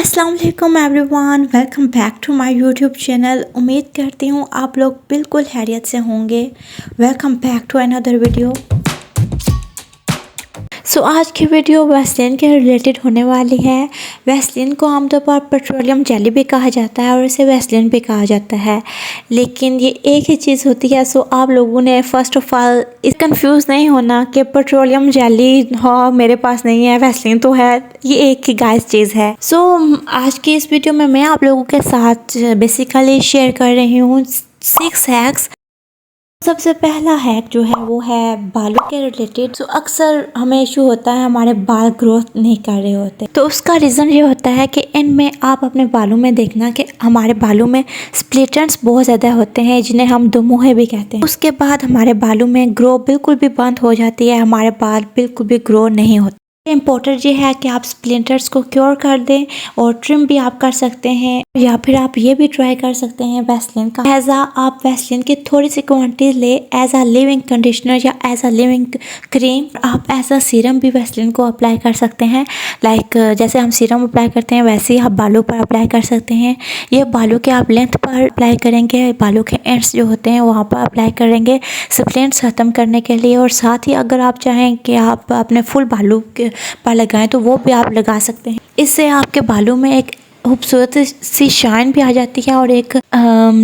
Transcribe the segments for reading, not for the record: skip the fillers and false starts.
अस्सलाम वालेकुम everyone, welcome back to my YouTube channel. उम्मीद करती हूँ आप लोग बिल्कुल खैरियत से होंगे। Welcome back to another video. आज की वीडियो वैसलीन के रिलेटेड होने वाली है। वैसलीन को आमतौर पर पेट्रोलियम जेली भी कहा जाता है और इसे वैसलीन भी कहा जाता है, लेकिन ये एक ही चीज़ होती है। आप लोगों ने फर्स्ट ऑफ ऑल इस कंफ्यूज नहीं होना कि पेट्रोलियम जेली हाँ मेरे पास नहीं है, वैसलीन तो है, ये एक ही गाइस चीज़ है। आज की इस वीडियो में मैं आप लोगों के साथ बेसिकली शेयर कर रही हूँ 6 हैक्स। सबसे पहला हैक जो है वो है बालों के रिलेटेड। अक्सर हमें इशू होता है, हमारे बाल ग्रोथ नहीं कर रहे होते, तो उसका रीज़न ये होता है कि इनमें आप अपने बालों में देखना कि हमारे बालों में स्प्लिटेंट्स बहुत ज़्यादा होते हैं, जिन्हें हम दुमुहे भी कहते हैं। उसके बाद हमारे बालों में ग्रो बिल्कुल भी बंद हो जाती है, हमारे बाल बिल्कुल भी ग्रो नहीं होते। इम्पोर्टेंट ये है कि आप स्प्लिंटर्स को क्योर कर दें और ट्रिम भी आप कर सकते हैं, या फिर आप ये भी ट्राई कर सकते हैं वैसलीन का आप वैसलीन की थोड़ी सी क्वांटिटी ले एज अ लिविंग कंडीशनर या एज अ लिविंग क्रीम। आप एज अ सीरम भी वैसलीन को अप्लाई कर सकते हैं। जैसे हम सीरम अप्लाई करते हैं वैसे ही आप बालों पर अप्लाई कर सकते हैं। ये बालों के आप लेंथ पर अप्लाई करेंगे, बालों के एंड्स जो होते हैं वहाँ पर अप्लाई करेंगे स्प्लिंट्स ख़त्म करने के लिए। और साथ ही अगर आप चाहें कि आप अपने फुल बालों के पर लगाएं तो वो भी आप लगा सकते हैं। इससे आपके बालों में एक खूबसूरत सी शाइन भी आ जाती है और एक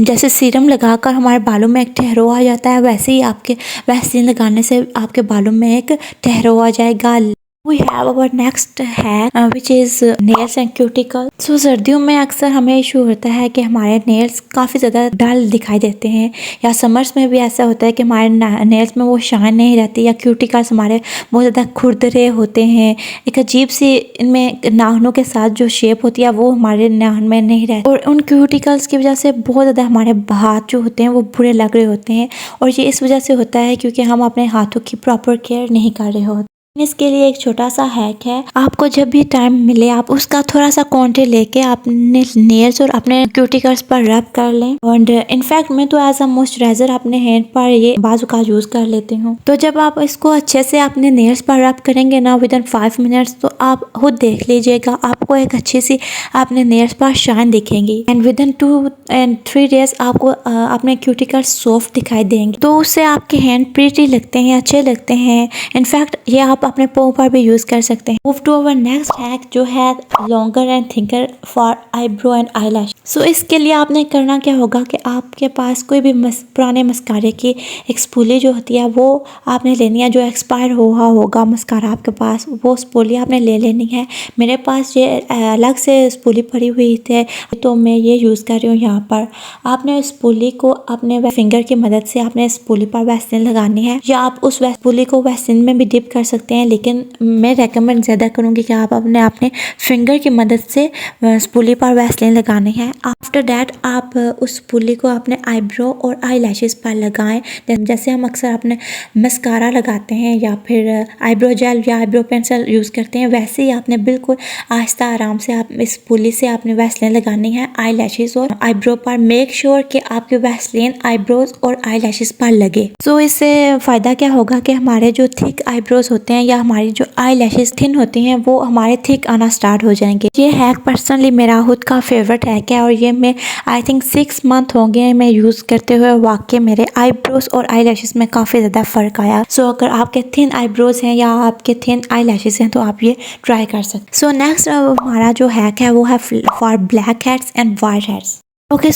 जैसे सीरम लगाकर हमारे बालों में एक ठहरो आ जाता है, वैसे ही आपके वैसलीन लगाने से आपके बालों में एक ठहरो आ जाएगा। We have our next hack which is nails and cuticle। सर्दियों में अक्सर हमें इशू होता है कि हमारे नेल्स काफ़ी ज़्यादा डल दिखाई देते हैं, या समर्स में भी ऐसा होता है कि हमारे नेल्स में वो शाइन नहीं रहती, या क्यूटिकल्स हमारे बहुत ज़्यादा खुरदरे होते हैं। एक अजीब सी इनमें नाखूनों के साथ जो शेप होती है वो हमारे नाखून में नहीं रहती, और उन क्यूटिकल्स की वजह से बहुत ज़्यादा हमारे हाथ जो होते हैं वो बुरे लग रहे होते हैं। और ये इस वजह से होता है क्योंकि हम अपने हाथों की प्रॉपर केयर नहीं कर रहे होते। इसके लिए एक छोटा सा हैक है, आपको जब भी टाइम मिले आप उसका थोड़ा सा क्वांटिटी लेके अपने नेल्स और अपने क्यूटिकल्स पर रब कर लें। और इनफैक्ट मैं तो एज अ मॉइस्चराइजर अपने हैंड पर ये बाजू का यूज कर लेती हूँ। तो जब आप इसको अच्छे से अपने नेल्स पर रब करेंगे ना विद इन 5 मिनट्स, तो आप खुद देख लीजिएगा आपको एक अच्छी सी अपने नेल्स पर शाइन दिखेंगी। And with in 2 and 3 days आपको अपने क्यूटिकल्स सॉफ्ट दिखाई देंगे, तो उससे आपके हैंड प्रीटी लगते हैं, अच्छे लगते हैं। इनफैक्ट ये आप अपने पाँव पर भी यूज कर सकते हैं। Move to our next hack जो है longer and thicker for eyebrow and eyelash. इसके लिए आपने करना क्या होगा कि आपके पास कोई भी पुराने मस्कारे की एक स्पूली जो होती है वो आपने लेनी है, जो एक्सपायर हुआ होगा मस्कारा आपके पास, वो स्पूली आपने ले लेनी है। मेरे पास ये अलग से स्पूली पड़ी हुई थे तो मैं ये यूज़ कर रही हूँ। यहाँ पर आपने स्पूली को अपने फिंगर की मदद से आपने स्पूली पर वैसलीन लगानी है, या आप उस स्पूली को वैसलीन में भी डिप कर सकते हैं, लेकिन मैं रेकमेंड ज़्यादा करूँगी कि आप अपने फिंगर की मदद से स्पूली पर वैसलीन लगानी है। आफ्टर दैट आप उस स्पूली को अपने आईब्रो और आई लैशेस पर लगाएं। जैसे हम अक्सर अपने मस्कारा लगाते हैं या फिर आईब्रो जेल या आईब्रो पेंसिल यूज़ करते हैं, वैसे ही आपने बिल्कुल आहिस्ता आराम से आप इस स्पूली से आपने वैसलीन लगानी है आई लैशेस और आईब्रो पर। मेक श्योर कि आपके वैसलीन आईब्रोज और आई लैशेस पर लगे। इससे फ़ायदा क्या होगा कि हमारे जो थिक आईब्रोज होते हैं या हमारी जो आई लैशेस थिन होती हैं वो हमारे थिक आना स्टार्ट हो जाएंगे। ये हैक पर्सनली मेरा खुद का फेवरेट हैक है और ये मैं आई थिंक 6 मंथ हो गए मैं यूज़ करते हुए। वाकई मेरे आईब्रोज और आई लैशेस में काफ़ी ज़्यादा फ़र्क आया। अगर आपके थिन आईब्रोज हैं या आपके थिन आई लैशेस हैं तो आप ये ट्राई कर सकते। नेक्स्ट हमारा जो हैक है वो है for black heads and white heads.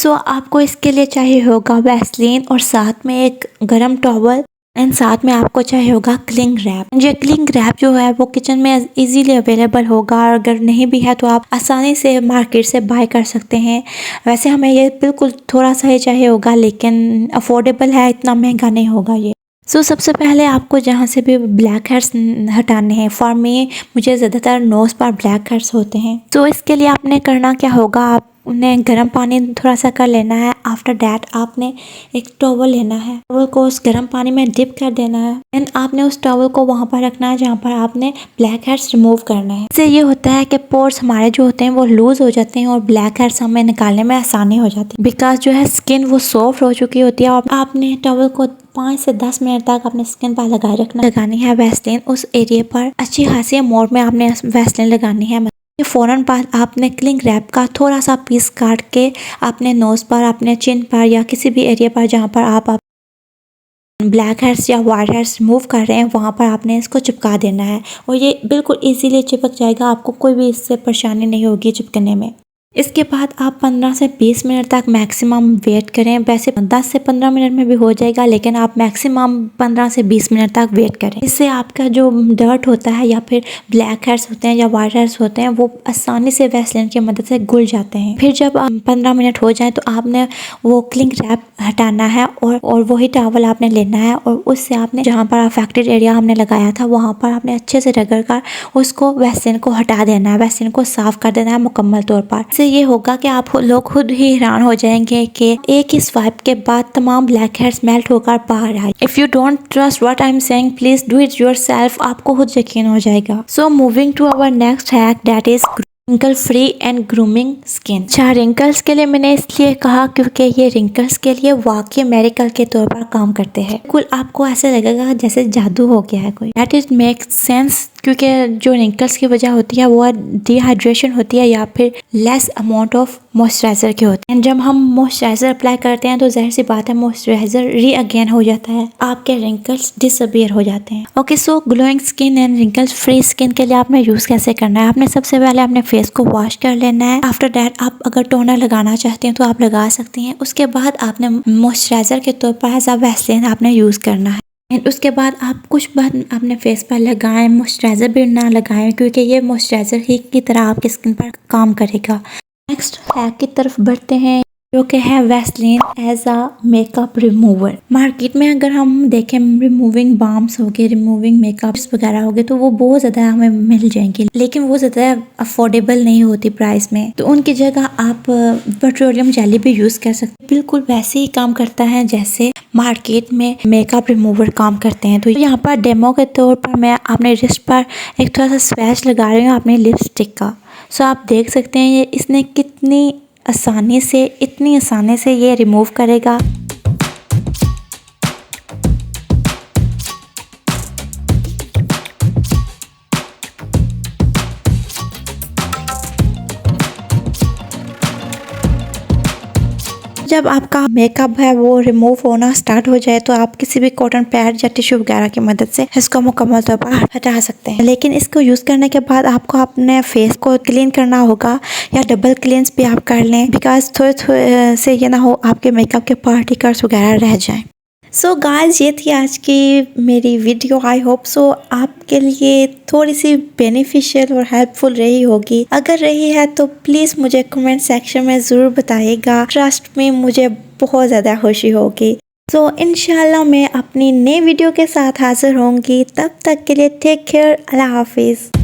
आपको इसके लिए चाहिए होगा वैसलीन और साथ में एक गर्म टॉवल एंड साथ में आपको चाहिए होगा क्लिंग रैप। ये क्लिंग रैप जो है वो किचन में इजीली अवेलेबल होगा, और अगर नहीं भी है तो आप आसानी से मार्केट से बाय कर सकते हैं। वैसे हमें ये बिल्कुल थोड़ा सा ही चाहिए होगा, लेकिन अफोर्डेबल है, इतना महंगा नहीं होगा ये। सबसे पहले आपको जहाँ से भी ब्लैक हेड्स हटाने हैं, फॉर मी मुझे ज़्यादातर नोज़ पर ब्लैक हेड्स होते हैं। इसके लिए आपने करना क्या होगा, आपने गर्म पानी थोड़ा सा कर लेना है। आफ्टर डैट आपने एक टॉवल लेना है, टॉवल को उस गर्म पानी में डिप कर देना है एंड आपने उस टॉवल को वहाँ पर रखना है जहाँ पर आपने ब्लैक हेड्स रिमूव करना है। इससे ये होता है कि पोर्स हमारे जो होते हैं वो लूज हो जाते हैं और ब्लैक हेड्स हमें निकालने में आसानी हो जाती है, बिकॉज जो है स्किन वो सॉफ्ट हो चुकी होती है। और आपने टॉवल को 5 से 10 मिनट तक अपने स्किन पर लगानी है वैसलीन। उस एरिया पर अच्छी खासी अमाउंट में आपने वैसलीन लगानी है। फ़ौरन बाद आपने क्लिंग रैप का थोड़ा सा पीस काट के अपने नोज़ पर, अपने चिन पर या किसी भी एरिया पर जहाँ पर आप ब्लैक हेड्स या वाइट हेड्स रिमूव कर रहे हैं वहाँ पर आपने इसको चिपका देना है और ये बिल्कुल इजीली चिपक जाएगा। आपको कोई भी इससे परेशानी नहीं होगी चिपकने में। इसके बाद आप 15 से 20 मिनट तक मैक्सिमम वेट करें। वैसे 10 से 15 मिनट में भी हो जाएगा, लेकिन आप मैक्सिमम 15 से 20 मिनट तक वेट करें। इससे आपका जो डर्ट होता है या फिर ब्लैक हेड्स होते हैं या वाइट हेड्स होते हैं वो आसानी से वैसलीन की मदद से घुल जाते हैं। फिर जब 15 मिनट हो जाए तो आपने वो क्लिंग रैप हटाना है और वही टॉवल आपने लेना है और उससे आपने जहाँ पर अफेक्टेड एरिया हमने लगाया था वहाँ पर आपने अच्छे से रगड़ कर उसको वैसलीन को हटा देना है, वैसलीन को साफ कर देना है मुकम्मल तौर पर। इससे ये होगा कि आप लोग खुद ही हैरान हो जाएंगे कि एक ही स्वाइप के बाद तमाम ब्लैक हेड्स मेल्ट होकर बाहर आए। If you don't trust what I am saying, please do it yourself. आपको खुद यकीन हो जाएगा। So moving to our next hack, that is wrinkle free and grooming skin. अच्छा, रिंकल्स के लिए मैंने इसलिए कहा क्योंकि ये रिंकल्स के लिए वाकई मेडिकल के तौर पर काम करते हैं। बिल्कुल आपको ऐसे लगेगा जैसे जादू हो गया है कोई। दैट इज मेक सेंस क्योंकि जो रिंकल्स की वजह होती है वो डिहाइड्रेशन होती है या फिर लेस अमाउंट ऑफ मॉइस्चराइजर के होते हैं। जब हम मॉइस्चराइजर अप्लाई करते हैं तो जाहिर सी बात है मॉइस्चराइजर री अगेन हो जाता है, आपके रिंकल्स डिसअपियर हो जाते हैं। Okay, so glowing skin and wrinkles free skin के लिए आपने यूज कैसे करना है? आपने सबसे पहले अपने फेस को वॉश कर लेना है। आफ्टर दैट आप अगर टोनर लगाना चाहते हैं तो आप लगा सकती हैं। उसके बाद आपने मॉइस्चराइजर के तौर पर एज अ वैसलीन आपने यूज करना है। उसके बाद आप कुछ बार अपने फेस पर लगाएं, मॉइस्चराइज़र भी ना लगाएं क्योंकि ये मॉइस्चराइज़र ही की तरह आपकी स्किन पर काम करेगा। नेक्स्ट हैक की तरफ बढ़ते हैं जो कि है Vaseline as a makeup remover. Market में अगर हम देखें रिमूविंग बाम्स हो गए, रिमूविंग मेकअप्स वगैरह हो गए तो वो बहुत ज़्यादा हमें मिल जाएंगे, लेकिन वो ज़्यादा अफोर्डेबल नहीं होती प्राइस में। तो उनकी जगह आप पेट्रोलियम जेली भी यूज़ कर सकते हैं। बिल्कुल वैसे ही काम करता है जैसे मार्केट में मेकअप रिमूवर काम करते हैं। तो यहाँ पर डेमो के तौर पर मैं अपने रिस्ट पर एक थोड़ा सा स्पैच लगा रही हूँ अपने लिपस्टिक का। सो आप देख सकते हैं ये इसने कितनी आसानी से, इतनी आसानी से ये रिमूव करेगा। जब आपका मेकअप है वो रिमूव होना स्टार्ट हो जाए तो आप किसी भी कॉटन पैड या टिश्यू वगैरह की मदद से इसको मुकम्मल तौर पर हटा सकते हैं। लेकिन इसको यूज़ करने के बाद आपको अपने फेस को क्लीन करना होगा या डबल क्लींस भी आप कर लें, बिकॉज थोड़े थोड़े से ये ना हो आपके मेकअप के पार्टिकल्स वगैरह रह जाएं। सो गाइस, ये थी आज की मेरी वीडियो। आई होप सो आपके लिए थोड़ी सी बेनिफिशियल और हेल्पफुल रही होगी। अगर रही है तो प्लीज़ मुझे कमेंट सेक्शन में ज़रूर बताइएगा। ट्रस्ट में मुझे बहुत ज़्यादा खुशी होगी। सो इंशाल्लाह मैं अपनी नई वीडियो के साथ हाजिर होंगी। तब तक के लिए टेक केयर। अल्लाह हाफिज़।